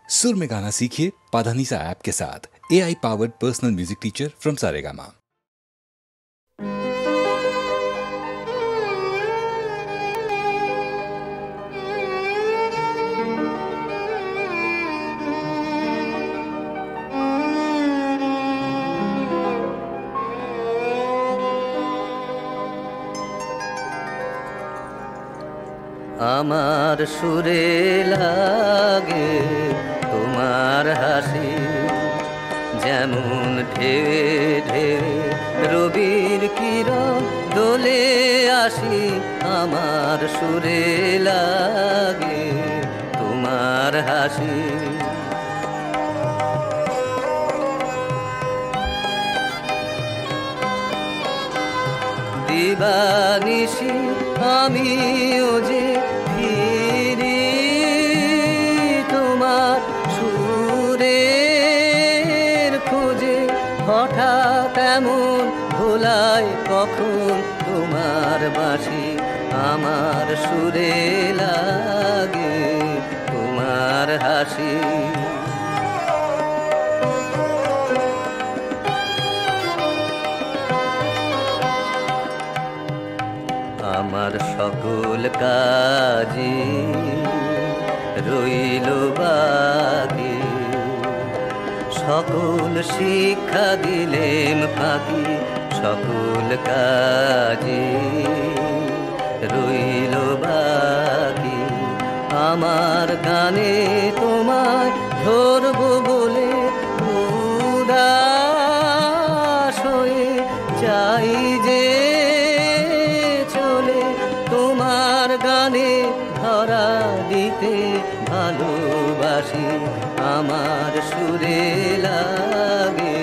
सुर में गाना सीखिए पाधानीसा ऐप के साथ। AI powered personal music teacher from Saregama. আমার সুরে লাগে তোমার হাসি, যেমন ঢেউে ঢেউে রবির কিরণ দোলে আসি। আমার সুরে লাগে তোমার হাসি, দিবানিশি আমিও যে ফিরি তোমার সুরের খোঁজে। হঠাৎ এমন ভোলায় কখন তোমার বাঁশি, আমার সুরে লাগে তোমার হাসি। আমার সকল কাজে রইল বাকি, সকল শিক্ষা দিলেম ফাঁকি। সকল কাজে রইল বাকি, আমার গানে তোমায় ধরবো বলে উদাস হয়ে যাই যে চলে। তোমার গানে ধরা দিতে ভালোবাসি, আমার সুরে লাগে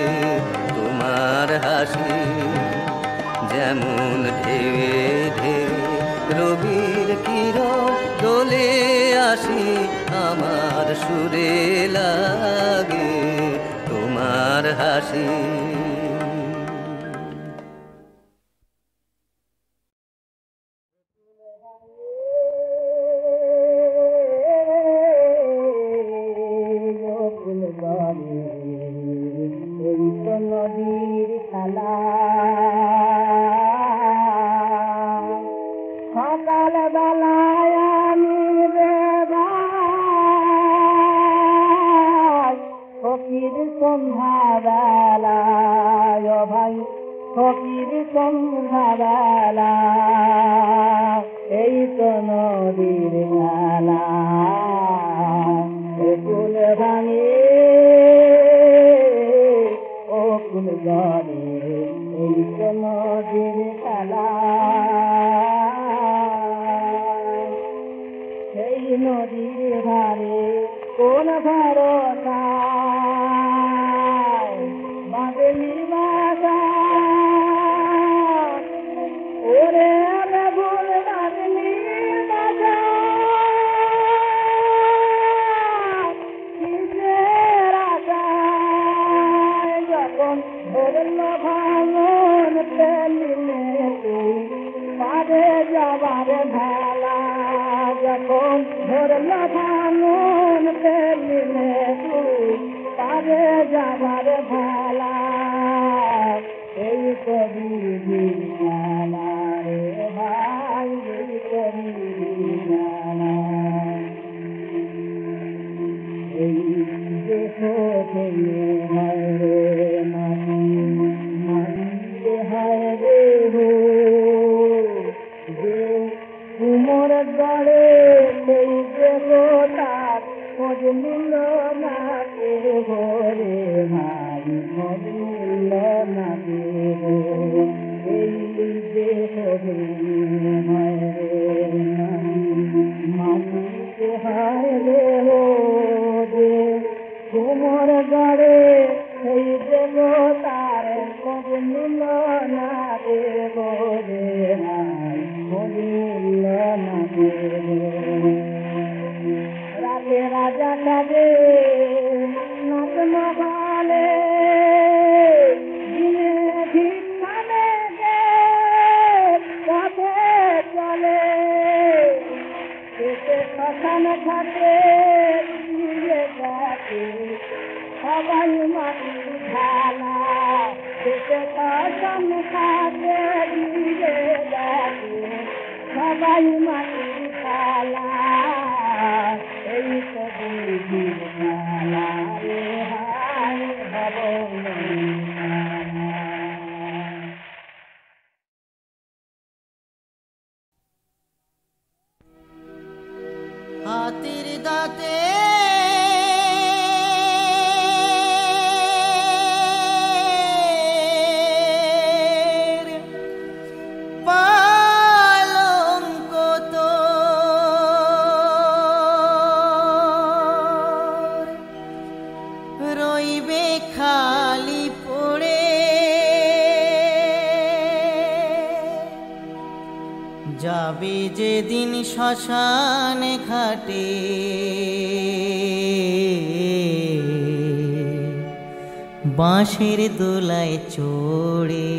তোমার হাসি। যেমন ঢেউে ঢেউে রবির কিরণ দোলে আসি, আমার সুরে লাগে তোমার হাসি। নদীর খেলা সকাল বেলায় আমি ফকির সন্ধ্যা বেলায় ভাই, ফকির সন্ধ্যা বেলা এই তো নদীর খেলা। কুল ভাঙে ও কুল জলে এই তো নদীর খেলা। সেই নদীর ধারে কোন ভরসা বাদলি বাসা, ওরে ভুল বাদলি বাসা। কিসের আশায় যখন ধরল ভাঙন পেলিলে তুই পারে যাবার ভালা। যখন ধরল ভাঙন পেলিলে তুই পারে যাবার ভালা। এই কবির জানা রে ভাই, এই কবির জানা। এই দেখো হয় রে মাটি, মাটিতে হয় রে হো যে কুমোর গড়ে সেই দেখো তার খোঁজ নিল না কে ঘরে ভাই, খোঁজ নিল না কে গো। এই দেখো হয় রে মাটিতে হয় রে হো যে কুমোর গড়ে সেই দেখো তার খোঁজ নিল না কে ঘরে ভাই, খোঁজ নিল না কে গো। রাতে রাজা সাজে নাচ মহালে, দিনে ভিক্ষা নেগে পথে চলে। শ্মশান ঘাটে ডাকে সবাই মাটির ঢালা দেশে কসম খাতে দিলে ডাকে সবাই মাটির ঢালা এই তো বুঝির ঢালা রে হায় হব হাতের দাঁতে পালঙ্ক তোর রইবে খালি পড়ে যাবে যেদিন শ্মশান ঘাটে বাঁশের দোলায় চড়ে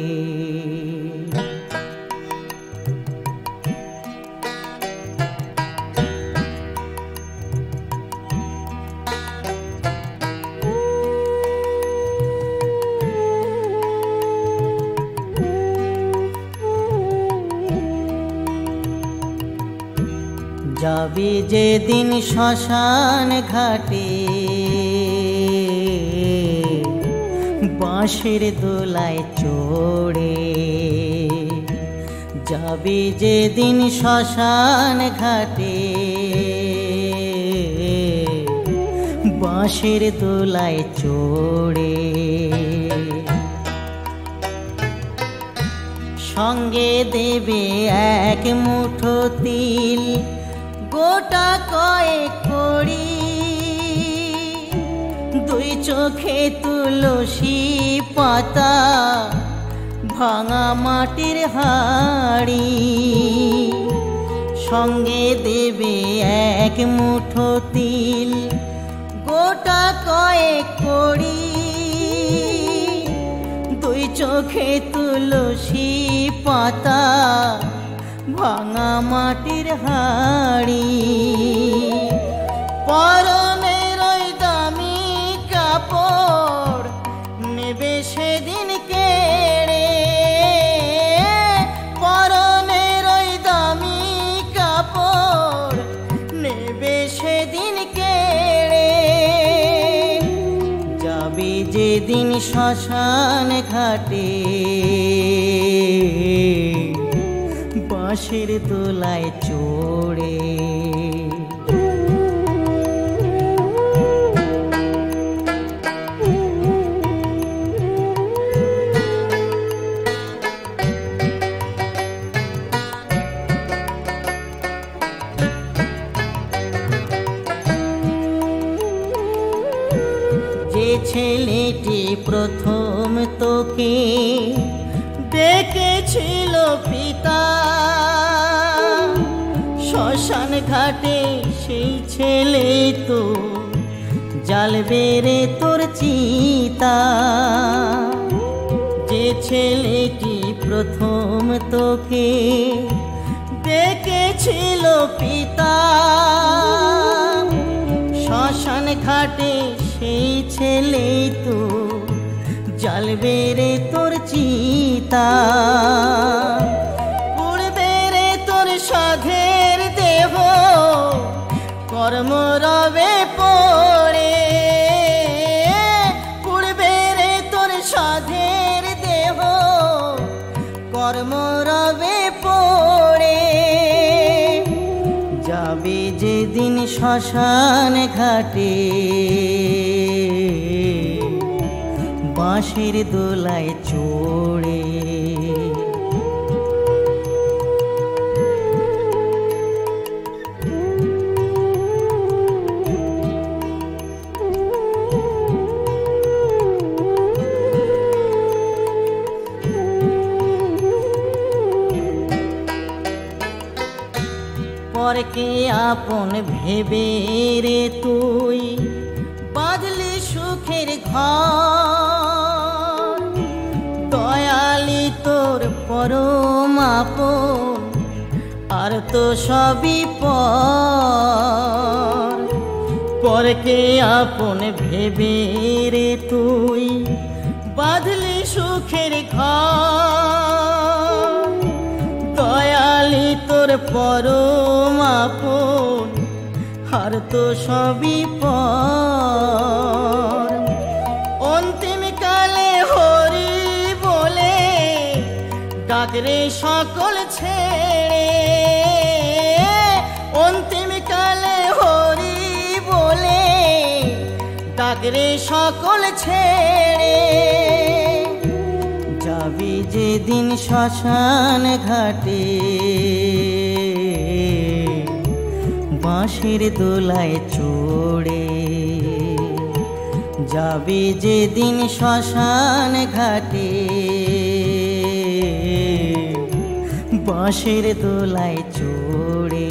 যাবে যেদিন শ্মশান ঘাটে বাঁশের দোলায় চড়ে যাবে যেদিন শ্মশান ঘাটে বাঁশের দোলায় চড়ে সঙ্গে দেবে এক মুঠো তিল গোটা কয়েক কড়ি দুই চোখে তুলসী পাতা ভাঙা মাটির হাড়ি সঙ্গে দেবে এক মুঠো তিল গোটা কয়েক কড়ি দুই চোখে তুলসী পাতা ভাঙা মাটির হাড়ি পরনের ওই দামি কাপড় নেবে সেদিন কেড়ে পরনের ওই দামি কাপড় নেবে সেদিন কেড়ে যাবে যেদিন শ্মশান ঘাটে বাঁশের দোলায় চড়ে যে ছেলেটি প্রথম তোকে ডেকেছিল পিতা শ্মশান ঘাটে সেই ছেলে তো জ্বালবে রে তোর চিতা যে ছেলেটি প্রথম তোকে ডেকেছিল পিতা শ্মশান ঘাটে সেই ছেলে তো জ্বালবে রে তোর চিতা পুড়বে রে তোর সাধের দেহ কর্ম রবে পড়ে পুড়বে রে তোর সাধের দেহ কর্ম রবে পড়ে যাবে যেদিন শ্মশান ঘাটে বাঁশের দোলায় চড়ে পরকে আপন ভেবে রে তুই বাঁধলি সুখের ঘর দয়ালি তোর পরম আপন আর তো সবই পর পরকে আপন ভেবে রে তুই বাঁধলি সুখের ঘর। দয়ালি তোর পরম আপন আর তো সবই পর। অন্তিম কালে হরি বলে ডাকরে সকল ছেড়ে। অন্তিম কালে হরি বলে ডাকরে সকল ছেড়ে। যাবি যেদিন শ্মশান ঘাটে বাঁশির দোলায় চড়ে। যাবি যেদিন শ্মশান ঘাটে বাঁশির দোলায় চড়ে।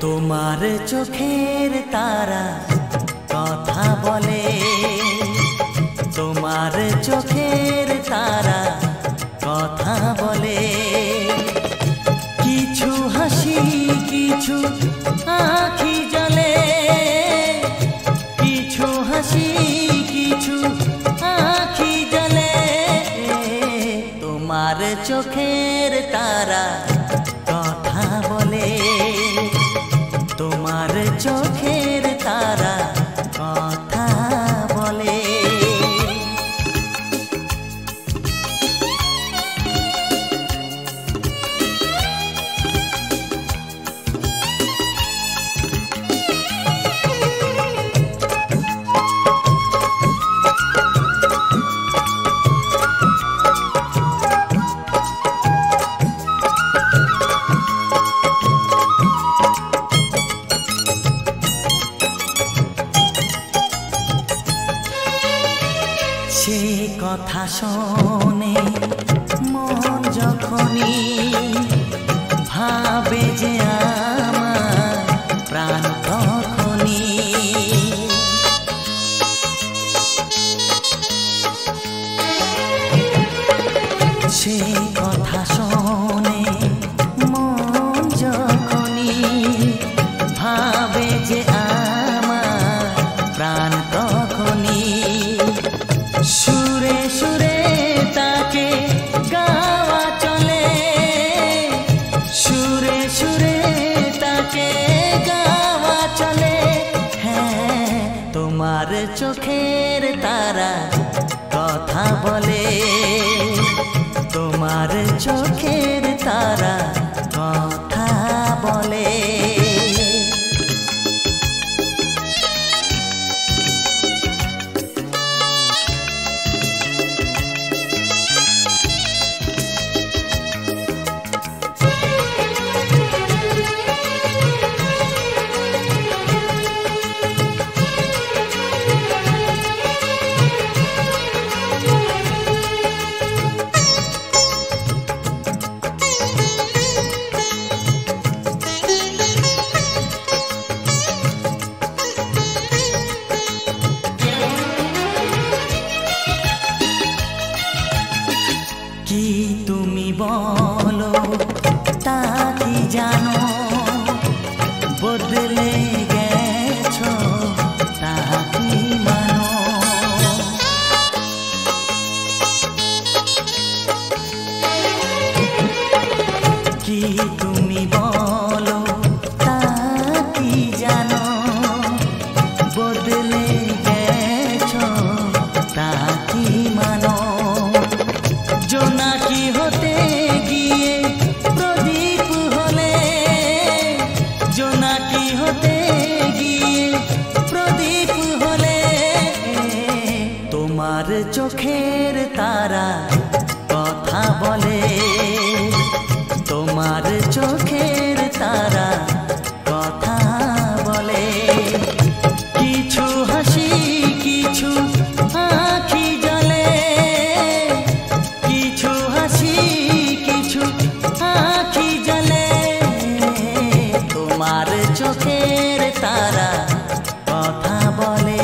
তোমার চোখের তারা কথা বলে। তোমার চোখের তারা কথা বলে। কিছু হাসি কিছু আঁখি জলে। কিছু হাসি কিছু আঁখি জলে। তোমার চোখের তারা কথা বলে। তোমার চোখের তারা কথা বলে। সে কথা শোনে মন যখনই ভাবে যে আমার প্রাণ তখনই। সে কথা শোনে মন যখনই ভাবে যে আমার প্রাণ তখনই। সুরে সুরে তাকে গাওয়া চলে। সুরে সুরে তাকে গাওয়া চলে। হ্যাঁ, তোমার চোখের তারা কথা বলে। তোমার চোখের তারা কথা বলে। চোখের তারা কথা বলে, তোমার চোখের তারা কথা বলে। কিছু হাসি কিছু আঁখি জলে, কিছু হাসি কিছু আঁখি জলে, তোমার চোখের তারা কথা বলে।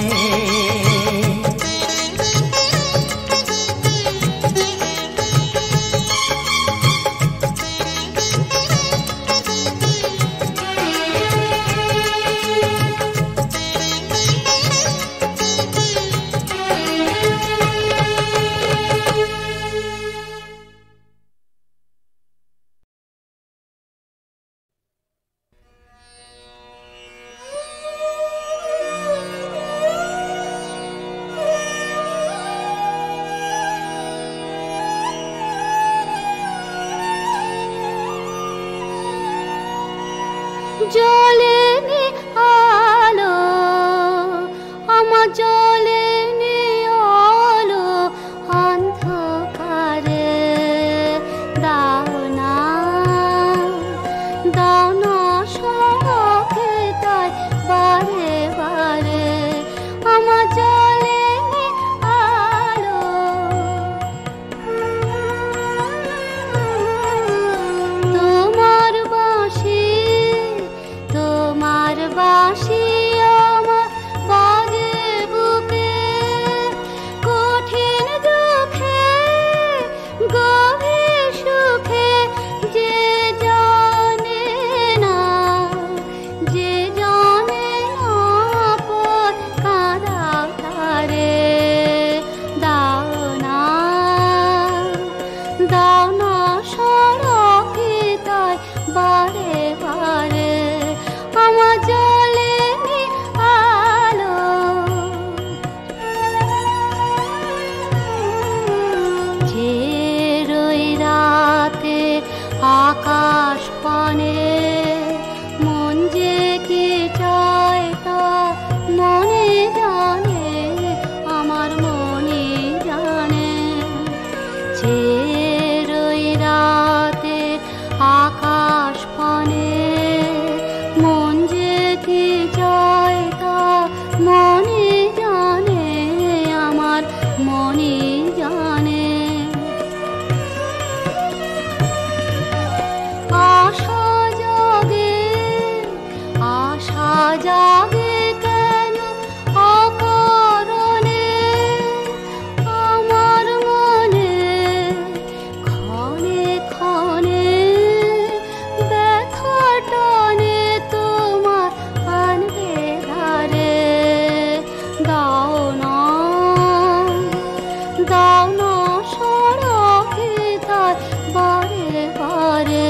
জ্বলেনি আলো আমার, জ্বলেনি আলো অন্ধকারে। দাও না সখে তাই বারে বারে আমার জ্বলেনি আলো। তোমার বাঁশি আমার বাজে বুকে, কঠিন দুঃখে গভীর সুখে। যে জানে না পথ কাঁদাও তারে। দাও না সড়কে তাই বারে বারে আমার জ্বলেনি আলো। যে রই রাতে আকাশ পানে, মন যে কি চায় তা মনে জানে, আমার মনে জানে। যে রই রাতে আকাশ পানে, মন যে কি চায় তা মনে জানে, আমার মনে জানে। আশা জাগে কেন অকারণে আমার মনে, ক্ষণে ক্ষণে ব্যথা টানে তোমার আনবে ধারে। দাও না সড়কে তাই বারে বারে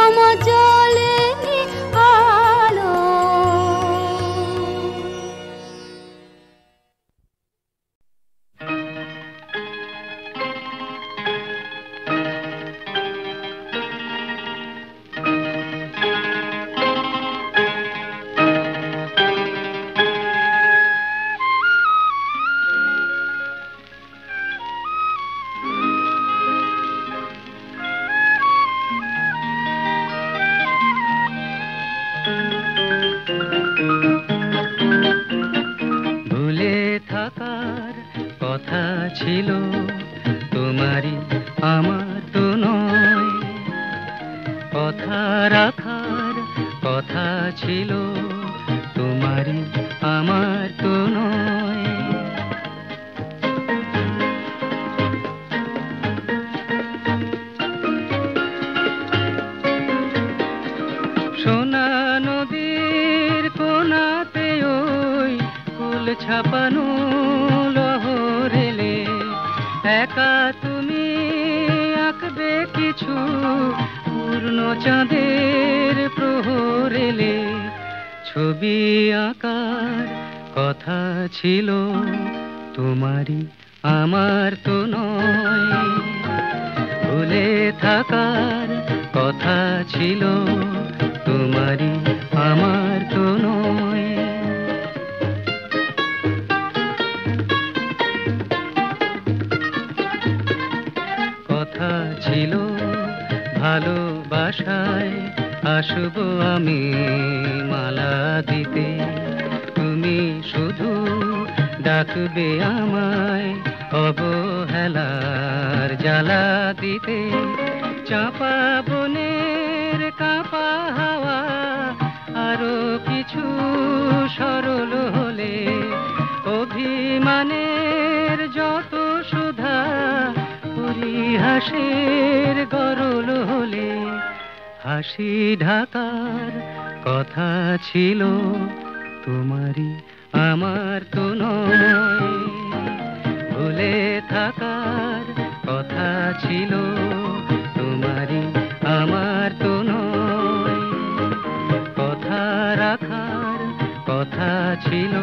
আমার জ্বলেনি আলো। ভুলে থাকার কথা ছিল তোমারই আমার তো নয়, কথা রাখার কথা ছিল তোমারই আমার তো নয়। সোনা নদীর কোনাতে ওই কুল ছাপানো লহরেলে একা তুমি আঁকবে কিছু পূর্ণ চাঁদের প্রহরেলে। ছবি আঁকার কথা ছিল তোমারই আমার তো নয়, ভুলে থাকার কথা ছিল তোমারই আমার তো নয়। বাসায় আসবো আমি মালা দিতে, তুমি শুধু ডাকবে আমায় অবহেলার জ্বালা দিতে। চাপা বনের কাঁপা হাওয়া আরো কিছু সরল হলে, অভিমানের যত সুধা পরিহাসের গরল হলে, হাসি ঢাকার কথা ছিল তোমারই আমার তো নয়, ভুলে থাকার কথা ছিল তোমারই আমার তো নয়, কথা রাখার কথা ছিল